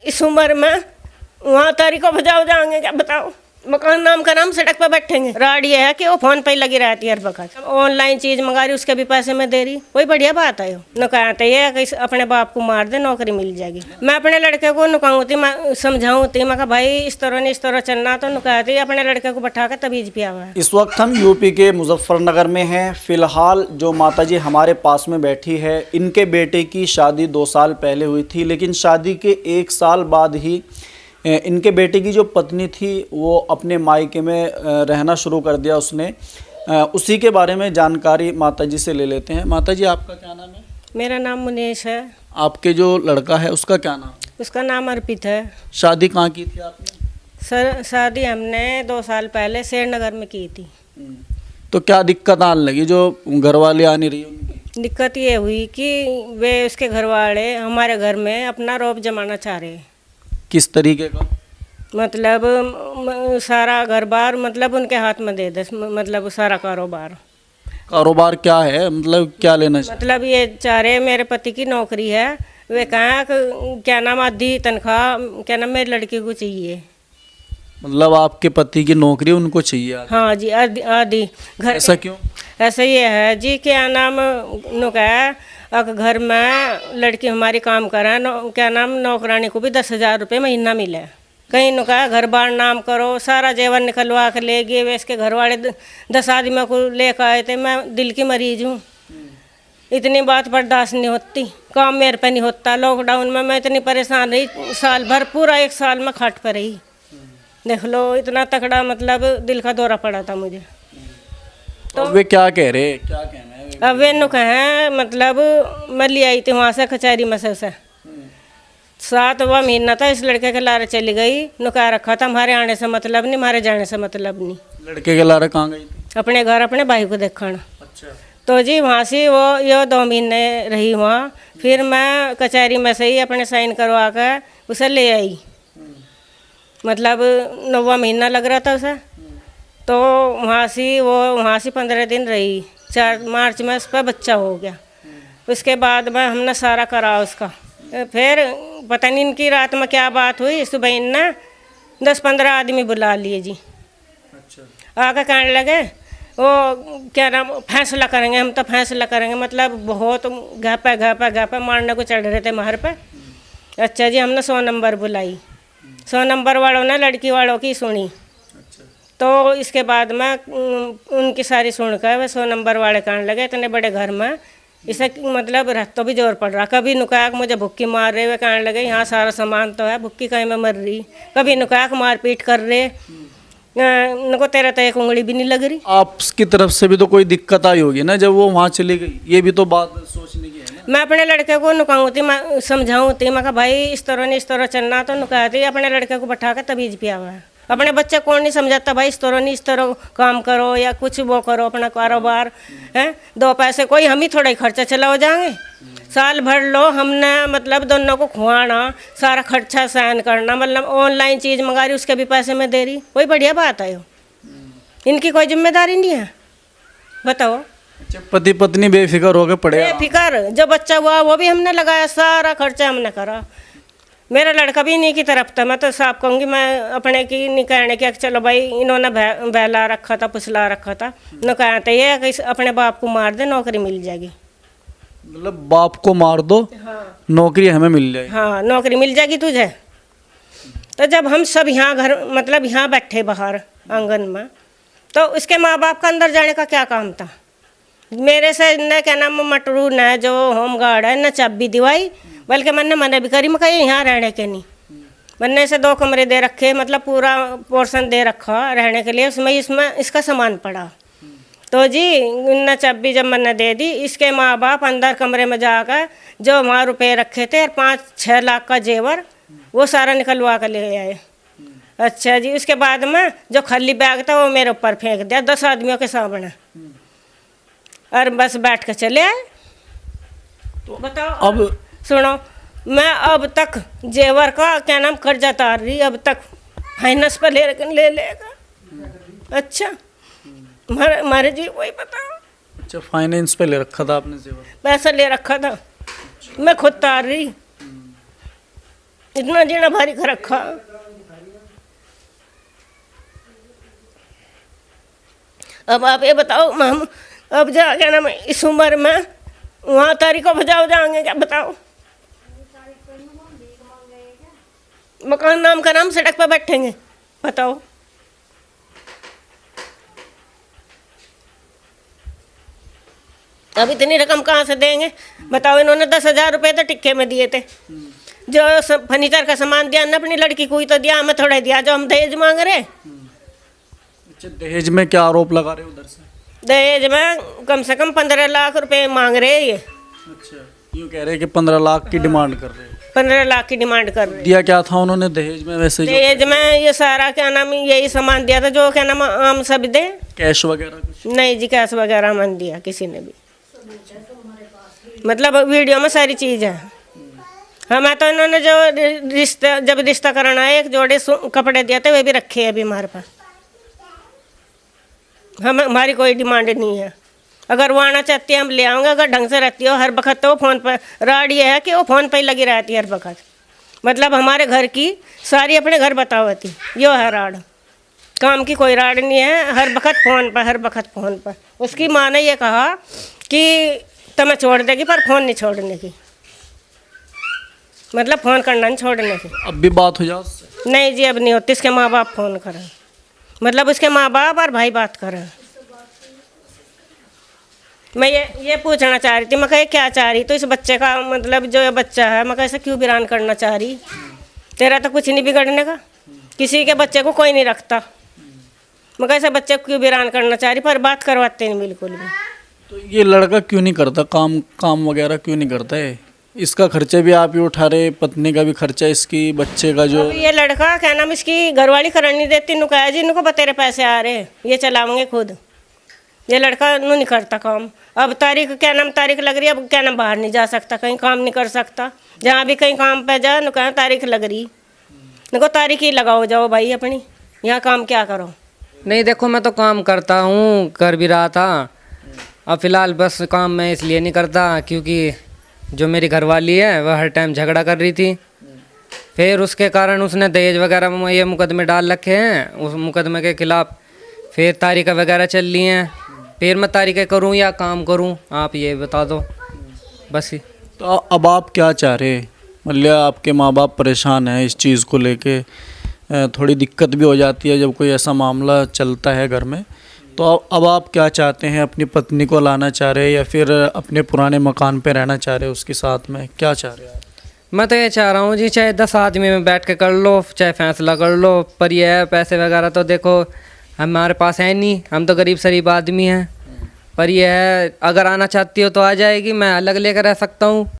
इस उम्र में वहाँ तारीख को बजाओ जाएंगे, क्या बताओ। मकान नाम का नाम सड़क पर बैठेंगे। राड ये है कि वो फोन पे ही लगी रहती है हर वक्त। ऑनलाइन चीज मंगा रही, उसके भी पैसे में दे रही। कोई बढ़िया बात है। न कहते ये कि अपने बाप को मार दे, नौकरी मिल जाएगी। मैं अपने लड़के को नुकाऊँ थी, मैं समझाऊँ थी, मैं कहा भाई इस तरह नहीं इस तरह चलना। तो नुकाती अपने लड़के को बैठा कर तमीज पिया हुआ है। इस वक्त हम यूपी के मुजफ्फरनगर में हैं। फिलहाल जो माताजी हमारे पास में बैठी है, इनके बेटे की शादी 2 साल पहले हुई थी, लेकिन शादी के 1 साल बाद ही इनके बेटे की जो पत्नी थी वो अपने मायके में रहना शुरू कर दिया उसने। उसी के बारे में जानकारी माताजी से ले लेते हैं। माताजी, आपका क्या नाम है? मेरा नाम मुनेश है। आपके जो लड़का है उसका क्या नाम है? उसका नाम अर्पित है। शादी कहाँ की थी आपने? सर शादी हमने 2 साल पहले शेरनगर में की थी। तो क्या दिक्कत आने लगी जो घर वाले आ नहीं रही उनकी? दिक्कत ये हुई कि वे उसके घर वाले हमारे घर में अपना रौब जमाना चाह रहे हैं। किस तरीके का? मतलब सारा घर बार मतलब उनके हाथ में दे दे, मतलब सारा कारोबार। कारोबार क्या है, मतलब क्या लेना चाहिए? मतलब ये चाह रहे, मेरे पति की नौकरी है, वे कहा क्या नाम आधी तनख्वाह क्या नाम मेरी लड़की को चाहिए। मतलब आपके पति की नौकरी उनको चाहिए? हाँ जी, आधी आधी घर। ऐसा क्यों? ऐसा ये है जी, क्या नाम नुका अगर घर में लड़की हमारी काम करे, क्या नाम नौकरानी को भी 10,000 रुपये महीना मिले। कहीं नुका घर बार नाम करो, सारा जेवर निकलवा कर ले गए। वे इसके घर वाले 10 आदमियों को लेकर आए थे। मैं दिल की मरीज हूँ, इतनी बात बर्दाश्त नहीं होती। काम मेरे पे नहीं होता। लॉकडाउन में मैं इतनी परेशान रही, साल भर पूरा 1 साल में खाट पर रही। देख लो इतना तकड़ा मतलब दिल का दौरा पड़ा था मुझे। तो वे क्या कह रहे, क्या कहना है? अब वे नु कहें मतलब मैं ले आई थी वहाँ से कचहरी में से 7वां महीना था। इस लड़के के लारे चली गई। नुका रखा था हमारे आने से मतलब नहीं, हमारे जाने से मतलब नहीं। लड़के के लारे कहाँ गई थी? अपने घर अपने भाई को देखना। अच्छा। तो जी वहाँ से वो ये 2 महीने रही वहाँ। फिर मैं कचहरी में से ही अपने साइन करवा कर उसे ले आई। मतलब 9वां महीना लग रहा था उसे। तो वहाँ से 15 दिन रही। 4 मार्च में उस पर बच्चा हो गया। उसके बाद में हमने सारा करा उसका। फिर पता नहीं इनकी रात में क्या बात हुई, सुबह इनने 10-15 आदमी बुला लिए जी। अच्छा। आकर कहने लगे वो क्या नाम फैसला करेंगे, हम तो फैसला करेंगे। मतलब बहुत घापा मारने को चढ़ रहे थे महर पे। अच्छा जी, हमने 100 नंबर बुलाई। 100 नंबर वालों ने लड़की वालों की सुनी। तो इसके बाद में उनकी सारी सुनकर वह 100 नंबर वाले कहने लगे इतने बड़े घर में इसे मतलब रह तो भी जोर पड़ रहा। कभी नुकाक मुझे भुक्की मार रहे, वे कहने लगे यहाँ सारा सामान तो है, भुक्की कहीं में मर रही। कभी नुकाक मारपीट कर रहे, नको तेरा तो एक उंगली भी नहीं लग रही। आपकी तरफ से भी तो कोई दिक्कत आई होगी ना जब वो वहाँ चली गई? ये भी तो बात सोचने की है ना। मैं अपने लड़के को नुकाऊँ थी, मैं समझाऊँ थी, मैं कहा भाई इस तरह नहीं इस तरह चलना। तो नुकाती अपने लड़के को बैठा कर तमीज पिया हुआ है। अपने बच्चे कौन नहीं समझाता भाई इस तरह नहीं इस तरह काम करो या कुछ वो करो अपना कारोबार है। 2 पैसे कोई हम ही थोड़ा ही खर्चा चला हो जाएंगे। साल भर लो हमने मतलब दोनों को खुआना, सारा खर्चा सहन करना। मतलब ऑनलाइन चीज़ मंगा रही, उसके भी पैसे में दे रही। कोई बढ़िया बात है। इनकी कोई जिम्मेदारी नहीं है, बताओ। पति पत्नी बेफिक्र हो गए पड़े? बेफिक्र। जो बच्चा हुआ वो भी हमने लगाया, सारा खर्चा हमने करा। मेरा लड़का भी इन्हीं की तरफ था। मैं तो साफ कहूँगी, मैं अपने की नहीं कहने की चलो भाई इन्होंने बहला रखा था, पुसला रखा था। न कहते ये कि अपने बाप को मार दे, नौकरी मिल जाएगी। मतलब बाप को मार दो, हाँ। नौकरी हमें मिल जाएगी। हाँ, नौकरी मिल जाएगी तुझे। तो जब हम सब यहाँ घर मतलब यहाँ बैठे बाहर आंगन में, तो उसके माँ बाप का अंदर जाने का क्या काम था? मेरे से न क्या नाम मटरू न जो होम गार्ड है न चाबी दिवाई, बल्कि मैंने मना भी करी। मैं कही यहाँ रहने के नहीं। मैंने से 2 कमरे दे रखे, मतलब पूरा पोर्शन दे रखा रहने के लिए। इसमें इसका सामान पड़ा। तो जी न चाबी जब मैंने दे दी, इसके माँ बाप अंदर कमरे में जाकर जो वहाँ रुपये रखे थे 5-6 लाख का जेवर, वो सारा निकलवा कर ले आए। अच्छा जी, उसके बाद में जो खाली बैग था वो मेरे ऊपर फेंक दिया 10 आदमियों के सामने, और बस बैठ कर चले आए। तो बताओ अब सुनो, मैं अब तक जेवर का क्या नाम कर्जा तार रही, अब तक फाइनेंस पर ले लेगा। अच्छा मारे जी वही बताओ। अच्छा, फाइनेंस पे ले रखा था आपने जेवर? पैसा ले रखा था, मैं खुद तार रही। इतना जीना भारी कर रखा। अब आप ये बताओ, हम अब जाके ना मैं इस उम्र में वहाँ तारीख को बजाओ जाएंगे क्या बताओ? मकान नाम का नाम सड़क पर बैठेंगे बताओ? अब इतनी रकम कहाँ से देंगे बताओ? इन्होंने 10,000 रुपये तो टिक्के में दिए थे। जो फर्नीचर का सामान दिया ना अपनी लड़की को ही तो दिया, हमें थोड़ा दिया जो हम दहेज मांग रहे। अच्छा, दहेज में क्या आरोप लगा रहे हो उधर से? दहेज में कम से कम 15 लाख रुपए मांग रहे हैं ये। अच्छा, यूँ कह रहे हैं कि 15 लाख की डिमांड कर रहे हैं। 15 लाख की डिमांड कर रहे हैं। दिया क्या था उन्होंने दहेज में वैसे? जो दहेज में ये सारा क्या नाम यही सामान दिया था जो क्या नाम आम सब दे। कैश वगैरह कुछ? नहीं जी, कैश वगैरह मन दिया किसी ने भी। मतलब वीडियो में सारी चीज़ है। हमें तो इन्होंने जो जब रिश्ता कराना है, एक जोड़े कपड़े दिए थे वे भी रखे हैं अभी हमारे पास। हमारी कोई डिमांड नहीं है। अगर वो आना चाहती है हम ले आऊँगे, अगर ढंग से रहती हो हर वक्त। तो वो फ़ोन पर राड ये है कि वो फ़ोन पर ही लगी रहती है हर वक्त। मतलब हमारे घर की सारी अपने घर बतावती यो है राड, काम की कोई राड नहीं है। हर वक्त फ़ोन पर, हर वक्त फ़ोन पर। उसकी माँ ने ये कहा कि तुम्हें छोड़ देगी पर फ़ोन नहीं छोड़ने की, मतलब फ़ोन करना नहीं छोड़ने की। अब भी बात हो जाओ उससे? नहीं जी, अब नहीं होती। इसके माँ बाप फ़ोन करें, मतलब उसके माँ बाप और भाई बात करें। मैं ये पूछना चाह रही थी, मैं कहा क्या चाह रही तो इस बच्चे का, मतलब जो ये बच्चा है, मैं कैसे क्यों वीरान करना चाह रही? तेरा तो कुछ नहीं बिगड़ने का, किसी के बच्चे को कोई नहीं रखता। मैं कैसे बच्चे को क्यों वीरान करना चाह रही? पर बात करवाते नहीं बिल्कुल भी। तो ये लड़का क्यों नहीं करता काम वगैरह क्यों नहीं करता है? इसका खर्चे भी आप ही उठा रहे, पत्नी का भी खर्चा, इसकी बच्चे का जो। अब ये लड़का क्या नाम इसकी घरवाली करने नहीं देती। नु कहा जी इनको बतेरे पैसे आ रहे, ये चलाओगे खुद। ये लड़का नू नहीं करता काम। अब तारीख क्या नाम तारीख लग रही है, अब क्या नाम बाहर नहीं जा सकता, कहीं काम नहीं कर सकता। जहाँ भी कहीं काम पे जा नु कहा तारीख लग रही, नको तारीख ही लगाओ जाओ भाई अपनी, यहाँ काम क्या करो? नहीं देखो, मैं तो काम करता हूँ, कर भी रहा था। अब फिलहाल बस काम मैं इसलिए नहीं करता क्योंकि जो मेरी घरवाली है वह हर टाइम झगड़ा कर रही थी। फिर उसके कारण उसने दहेज वगैरह में ये मुकदमे डाल रखे हैं। उस मुकदमे के खिलाफ फिर तारीखें वगैरह चल रही हैं। फिर मैं तारीखें करूं या काम करूं, आप ये बता दो बस ही। तो अब आप क्या चाह रहे हैं? मतलब आपके माँ बाप परेशान हैं इस चीज़ को लेके, थोड़ी दिक्कत भी हो जाती है जब कोई ऐसा मामला चलता है घर में। तो अब आप क्या चाहते हैं? अपनी पत्नी को लाना चाह रहे हैं या फिर अपने पुराने मकान पे रहना चाह रहे हैं उसके साथ में? क्या चाह रहे हैं आप? मैं तो ये चाह रहा हूँ जी, चाहे 10 आदमी में बैठ के कर लो, चाहे फैसला कर लो। पर यह है पैसे वगैरह तो देखो हमारे पास है नहीं, हम तो गरीब शरीब आदमी हैं। पर यह है अगर आना चाहती हो तो आ जाएगी, मैं अलग लेकर रह सकता हूँ।